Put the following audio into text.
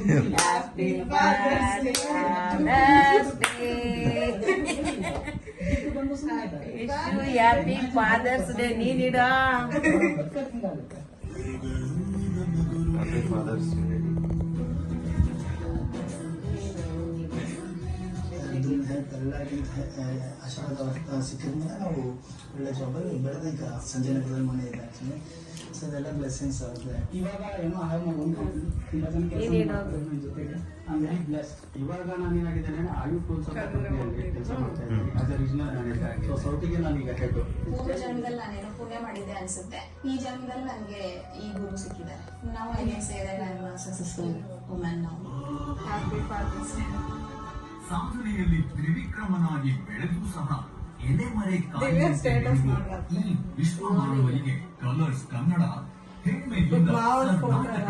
Happy father's day. Happy father's day. ನೀನಿಡ ಆಶೀರ್ವಾದ ಸಿಕ್ಕಿದ್ಮೇಲೆ ನಾವು ಒಳ್ಳೆ ಜಾಬಲ್ಲಿ ಬೆಳೆದ ಈಗ ಸಂಜೆ ನಗರದಲ್ಲಿ ಮನೆ ಇದೆ ಆ್ಯಕ್ಚುಲಿ. ಸೊ ಅದೆಲ್ಲ ಬ್ಲೆಸ್ಸಿಂಗ್ಸ್ ಆಗುತ್ತೆ. ಇವಾಗ ಏನೋ ತುಂಬ ಜನ ಜೊತೆಗೆ ಅಂದರೆ ಬ್ಲೆಸ್ಡ್. ಇವಾಗ ನಾನು ಏನಾಗಿದ್ದೇನೆ ಆಯು ಕೆಲಸ ಮಾಡ್ತಾ ಇದ್ದೀನಿ. As a regional manager. So ಸೌತಿಗೆ ನಾನೀಗ ಹೆಡ್. ಪೂರ್ವ ಜನ್ಮದಲ್ಲಿ ನಾನೇನೋ ಪುಣ್ಯ ಮಾಡಿದ್ದೆ ಅನ್ಸುತ್ತೆ. ಈ ಜನ್ಮದಲ್ಲಿ ನನಗೆ ಈ ಗುರು ಸಿಕ್ಕಿದ್ದಾರೆ. ನಾವು I can say that I am a successful woman now. Happy father's day. ಸಾಧನೆಯಲ್ಲಿ ತ್ರಿವಿಕ್ರಮನಾಗಿ ಬೆಳೆದು ಸಹ ಎಲೆಮರೆ ಕಾಯಿಯಂತೆ ಬೆಳೆಯುವ ಈ ವಿಶ್ವ ಮಾನವರಿಗೆ ಕಲರ್ಸ್ ಕನ್ನಡ ಹೆಮ್ಮೆಯಿಂದ ಕರ್ನಾಟಕ